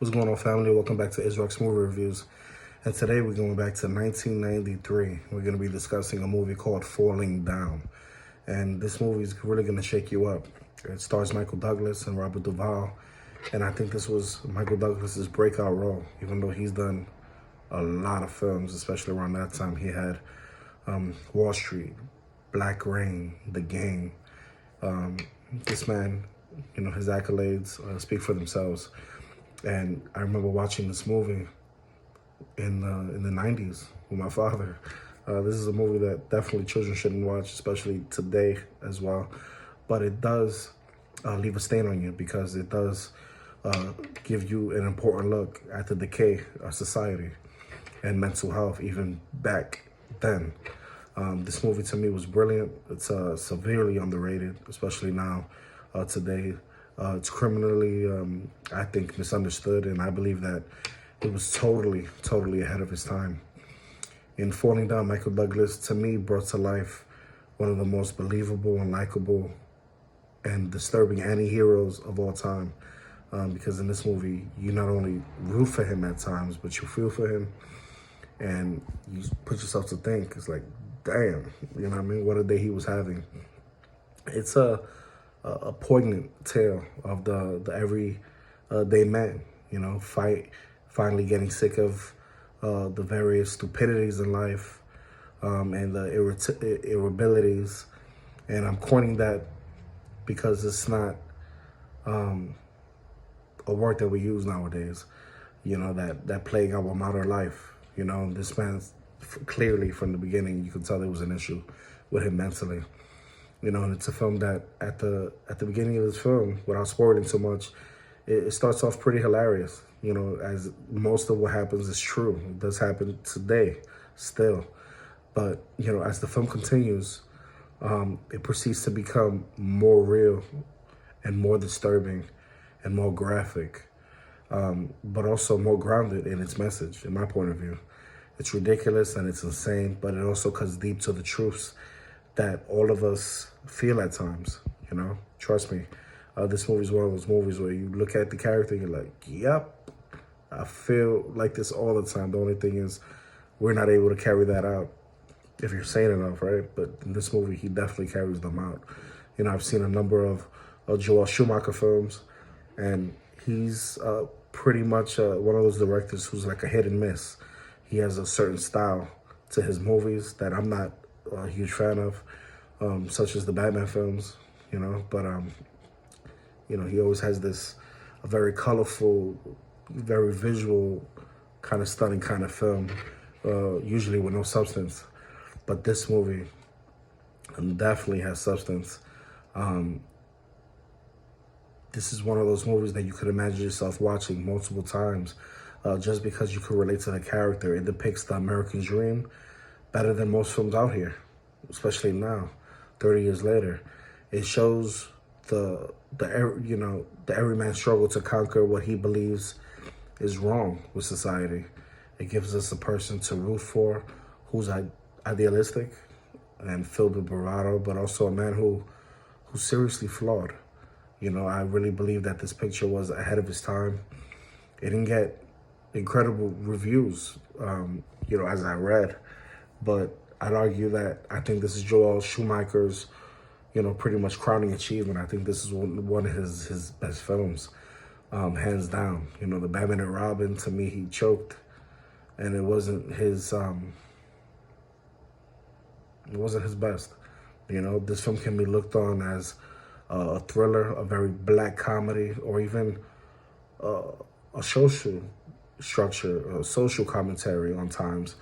What's going on, family? Welcome back to Israel's Movie Reviews. And today we're going back to 1993. We're going to be discussing a movie called Falling Down. And this movie is really going to shake you up. It stars Michael Douglas and Robert Duvall. And I think this was Michael Douglas's breakout role, even though he's done a lot of films, especially around that time. He had Wall Street, Black Rain, The Gang. This man, his accolades speak for themselves. And I remember watching this movie in the 90s with my father. This is a movie that definitely children shouldn't watch, especially today as well. But it does leave a stain on you because it does give you an important look at the decay of society and mental health, even back then. This movie to me was brilliant. It's severely underrated, especially now, today. It's criminally, I think, misunderstood, and I believe that it was totally ahead of its time. In Falling Down, Michael Douglas, to me, brought to life one of the most believable and likable and disturbing anti-heroes of all time. Because in this movie, you not only root for him at times, but you feel for him, and you put yourself to think. It's like, damn, you know what I mean? What a day he was having. It's a poignant tale of the everyday man, finally getting sick of the various stupidities in life and the irritabilities. And I'm coining that because it's not a word that we use nowadays, that plague our modern life. This man's clearly from the beginning, you could tell there was an issue with him mentally. And it's a film that at the beginning of this film, without spoiling too much, it starts off pretty hilarious. As most of what happens is true. It does happen today still. But, as the film continues, it proceeds to become more real and more disturbing and more graphic, but also more grounded in its message, in my point of view. It's ridiculous and it's insane, but it also cuts deep to the truths that all of us feel at times, Trust me, this movie is one of those movies where you look at the character and you're like, yep, I feel like this all the time. The only thing is we're not able to carry that out if you're sane enough, right? But in this movie, he definitely carries them out. I've seen a number of Joel Schumacher films, and he's pretty much one of those directors who's like a hit and miss. He has a certain style to his movies that I'm not a huge fan of, such as the Batman films, but he always has this a very colorful, very visual, kind of stunning kind of film, usually with no substance. But this movie definitely has substance. This is one of those movies that you could imagine yourself watching multiple times, just because you could relate to the character. It depicts the American dream better than most films out here, especially now, 30 years later. It shows the everyman struggle to conquer what he believes is wrong with society. It gives us a person to root for who's idealistic and filled with bravado, but also a man who's seriously flawed. I really believe that this picture was ahead of its time. It didn't get incredible reviews, as I read, but I'd argue that I think this is Joel Schumacher's, pretty much crowning achievement. I think this is one of his best films, hands down. The Batman and Robin, to me, he choked, and it wasn't his best. This film can be looked on as a thriller, a very black comedy, or even a social structure, a social commentary on times.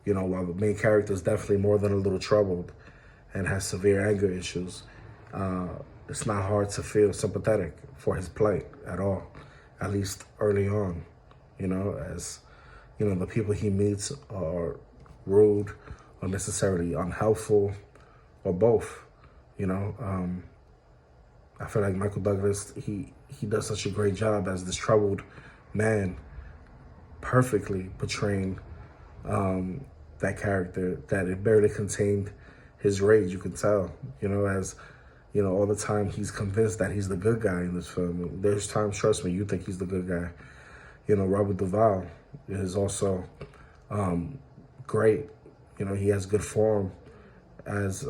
While the main character is definitely more than a little troubled and has severe anger issues, it's not hard to feel sympathetic for his plight at all, at least early on, as, the people he meets are rude, unnecessarily unhelpful, or both, I feel like Michael Douglas, he does such a great job as this troubled man, perfectly portraying that character, that it barely contained his rage. You can tell, as all the time he's convinced that he's the good guy in this film. There's times, trust me, you think he's the good guy. You know, Robert Duvall is also great. You know, he has good form as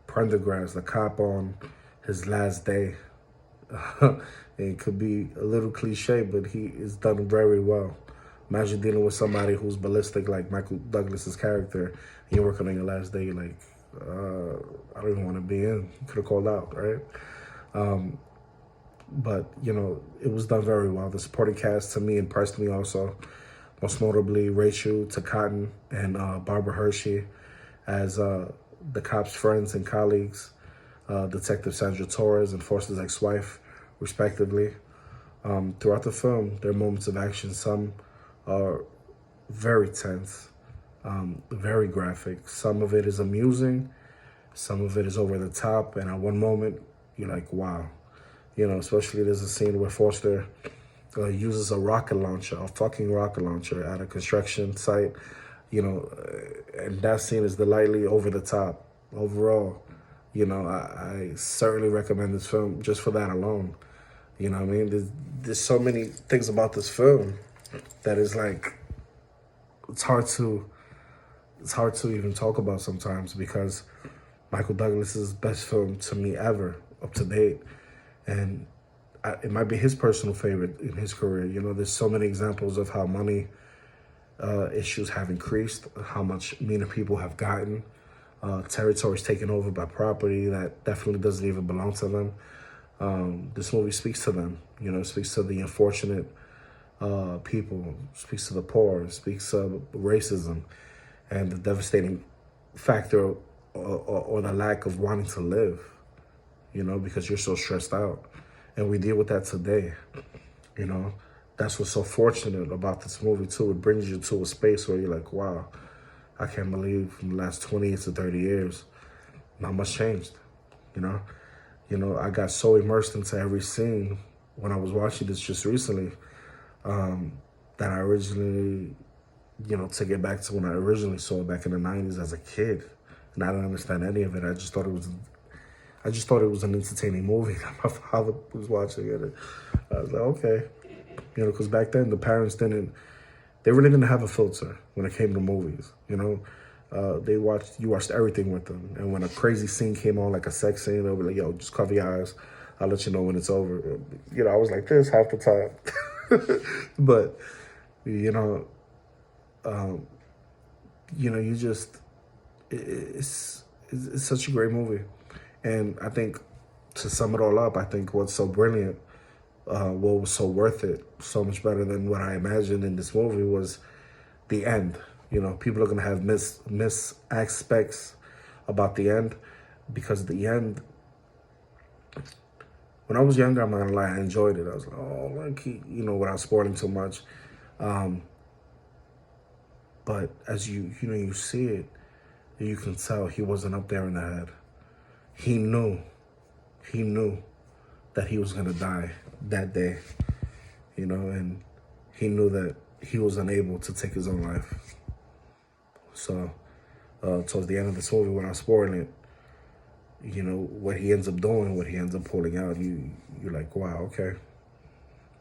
Prendergast, the cop on his last day. It could be a little cliche, but he is done very well. Imagine dealing with somebody who's ballistic like Michael Douglas's character, and you're working on your last day. You're like, I don't even want to be in. You could have called out, right? But, you know, it was done very well. The supporting cast, to me, impressed me also. Most notably, Rachel Cotton and Barbara Hershey as the cops' friends and colleagues, Detective Sandra Torres and Foster's ex-wife, respectively. Throughout the film, there are moments of action. Some are very tense, very graphic. Some of it is amusing. Some of it is over the top. And at one moment, you're like, wow. You know, especially there's a scene where Foster uses a rocket launcher, a fucking rocket launcher at a construction site. You know, and that scene is delightfully over the top. Overall, you know, I certainly recommend this film just for that alone. You know what I mean? There's so many things about this film that is like, it's hard to even talk about sometimes, because Michael Douglas's best film to me ever, up to date. And it might be his personal favorite in his career. You know, there's so many examples of how money issues have increased, how much meaner people have gotten, territories taken over by property that definitely doesn't even belong to them. This movie speaks to them, you know, speaks to the unfortunate people, speaks to the poor, speaks of racism and the devastating factor or the lack of wanting to live, you know, because you're so stressed out. And we deal with that today, you know. That's what's so fortunate about this movie, too. It brings you to a space where you're like, wow, I can't believe from the last 20 to 30 years, not much changed, you know. You know, I got so immersed into every scene when I was watching this just recently that I originally, you know, took it back to when I originally saw it back in the 90s as a kid. And I didn't understand any of it. I just thought it was an entertaining movie. My father was watching it. And I was like, okay. You know, because back then the parents they really didn't have a filter when it came to movies, you know. You watched everything with them. And when a crazy scene came on, like a sex scene, they'll be like, yo, just cover your eyes. I'll let you know when it's over. You know, I was like this half the time. But, you know, you just, it's such a great movie. And I think, to sum it all up, I think what's so brilliant, what was so worth it, so much better than what I imagined in this movie, was the end. You know, people are going to have miss aspects about the end, because the end, when I was younger, I'm not going to lie, I enjoyed it. I was like, oh, like, you know, without spoiling too much. But as you see it, you can tell he wasn't up there in the head. He knew that he was going to die that day, you know, and he knew that he was unable to take his own life. So, towards the end of this movie, without spoiling it, you know, what he ends up doing, what he ends up pulling out, you're like, wow, okay.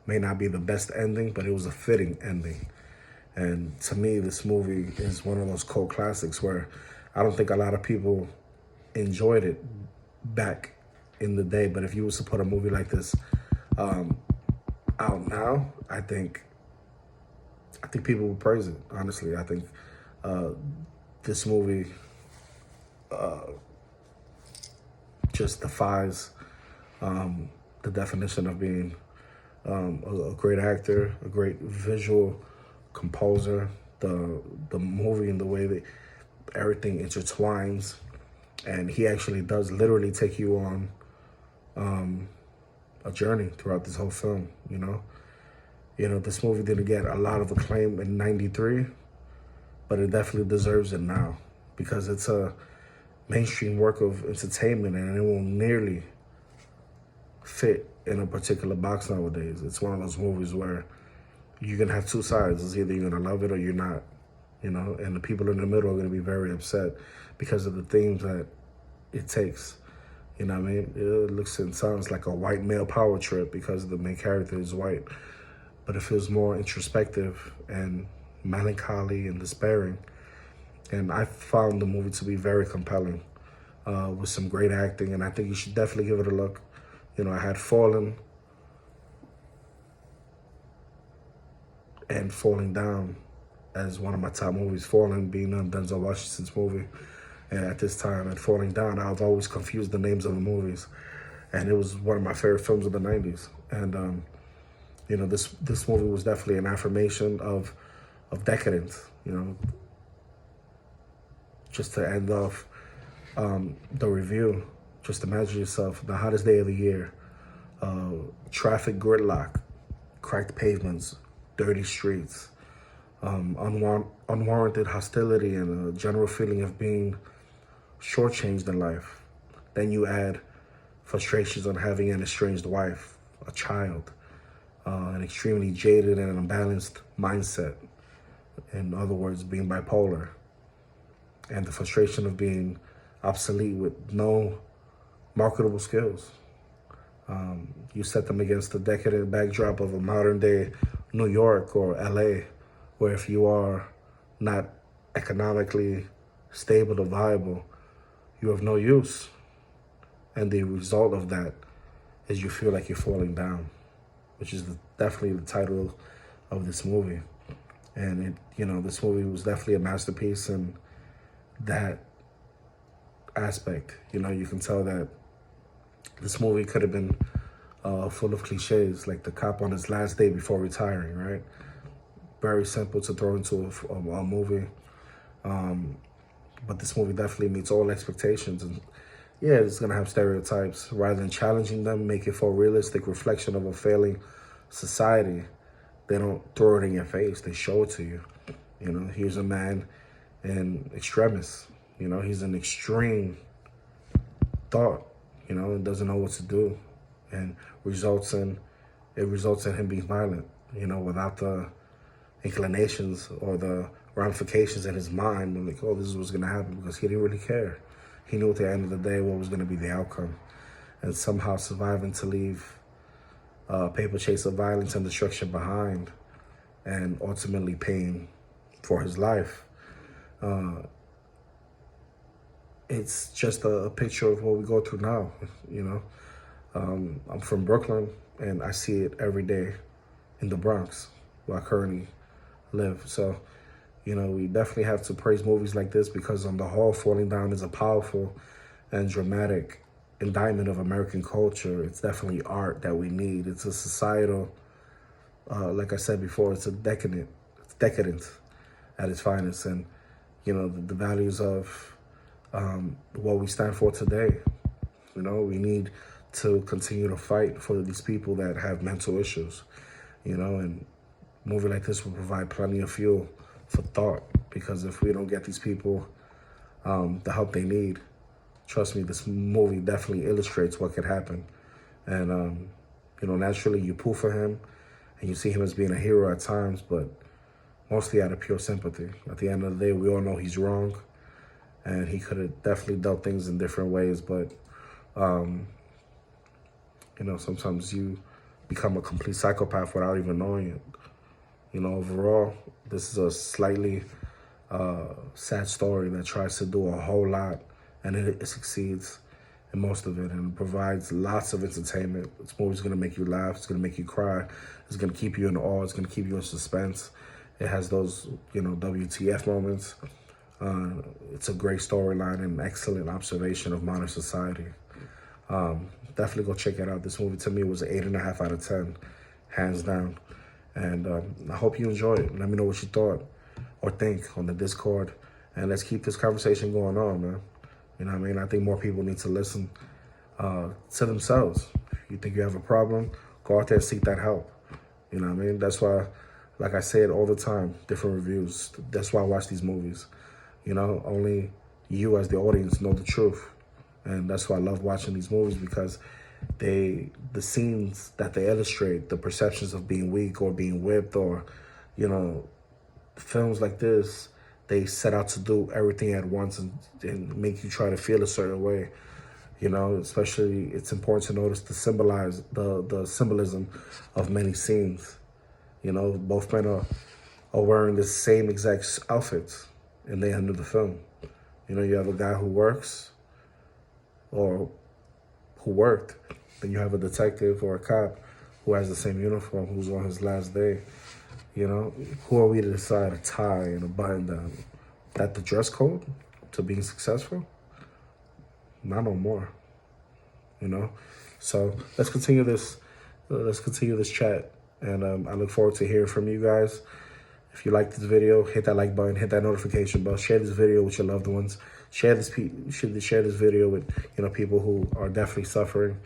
May not be the best ending, but it was a fitting ending. And to me, this movie is one of those cult classics where I don't think a lot of people enjoyed it back in the day. But if you was to put a movie like this out now, I think people would praise it. Honestly, I think this movie just defies the definition of being a great actor, a great visual composer. The movie and the way that everything intertwines, and he actually does literally take you on a journey throughout this whole film. You know, this movie didn't get a lot of acclaim in '93, but it definitely deserves it now, because it's a mainstream work of entertainment, and it won't nearly fit in a particular box nowadays. It's one of those movies where you can have two sides. It's either you're gonna love it or you're not, you know, and the people in the middle are gonna be very upset because of the themes that it takes. You know what I mean? It looks and sounds like a white male power trip because the main character is white. but it feels more introspective and melancholy and despairing. And I found the movie to be very compelling, with some great acting, and I think you should definitely give it a look. I had Fallen and Falling Down as one of my top movies. Fallen being Denzel Washington's movie, and at this time, and Falling Down, I've always confused the names of the movies, and it was one of my favorite films of the '90s. And this movie was definitely an affirmation of decadence. Just to end off the review, just imagine yourself the hottest day of the year, traffic gridlock, cracked pavements, dirty streets, unwarranted hostility, and a general feeling of being shortchanged in life. Then you add frustrations on having an estranged wife, a child, an extremely jaded and unbalanced mindset. In other words, being bipolar, and the frustration of being obsolete with no marketable skills. You set them against the decadent backdrop of a modern day New York or LA, where if you are not economically stable or viable, you have no use. And the result of that is you feel like you're falling down, which is definitely the title of this movie. And this movie was definitely a masterpiece in that aspect. You can tell that this movie could have been full of cliches, like the cop on his last day before retiring, right? Very simple to throw into a movie. But this movie definitely meets all expectations. And yeah, it's going to have stereotypes. Rather than challenging them, make it for a realistic reflection of a failing society. They don't throw it in your face. They show it to you. Here's a man in extremis. He's an extreme thought, and doesn't know what to do. And it results in him being violent, without the inclinations or the ramifications in his mind. Like, oh, this is what's going to happen, because he didn't really care. He knew at the end of the day what was going to be the outcome. And somehow surviving to leave a paper chase of violence and destruction behind, and ultimately paying for his life. It's just a picture of what we go through now, I'm from Brooklyn, and I see it every day in the Bronx, where I currently live. So, we definitely have to praise movies like this, because on the whole, Falling Down is a powerful and dramatic indictment of American culture. It's definitely art that we need. It's a societal, like I said before, it's decadent at its finest. And, the values of what we stand for today. We need to continue to fight for these people that have mental issues, and a movie like this will provide plenty of fuel for thought, because if we don't get these people the help they need, trust me, this movie definitely illustrates what could happen. And, naturally you pull for him and you see him as being a hero at times, but mostly out of pure sympathy. At the end of the day, we all know he's wrong, and he could have definitely dealt things in different ways, but sometimes you become a complete psychopath without even knowing it. Overall, this is a slightly sad story that tries to do a whole lot, and it succeeds in most of it, and provides lots of entertainment. This movie's gonna make you laugh, it's gonna make you cry, it's gonna keep you in awe, it's gonna keep you in suspense. It has those, WTF moments. It's a great storyline and excellent observation of modern society. Definitely go check it out. This movie to me was an 8.5 out of 10, hands down. And I hope you enjoy it. Let me know what you thought or think on the Discord. And let's keep this conversation going on, man. You know what I mean? I think more people need to listen to themselves. If you think you have a problem, go out there and seek that help. You know what I mean? That's why, like I say it all the time, different reviews. That's why I watch these movies. Only you as the audience know the truth. And that's why I love watching these movies, because the scenes that they illustrate, the perceptions of being weak or being whipped, or, films like this, they set out to do everything at once and make you try to feel a certain way. Especially it's important to notice the symbolism of many scenes. You know, both men are wearing the same exact outfits, and they end of the film. You know, you have a guy who works, or who worked, then you have a detective or a cop who has the same uniform, who's on his last day. You know, who are we to decide a tie and a button down? That the dress code to being successful? Not no more. You know, so let's continue this. Let's continue this chat, and I look forward to hearing from you guys. If you like this video, hit that like button, hit that notification bell, share this video with your loved ones. Share this video with, you know, people who are definitely suffering.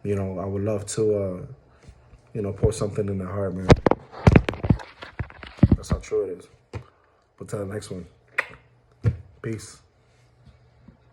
You know, I would love to you know, pour something in their heart, man. That's how true it is. But till the next one. Peace.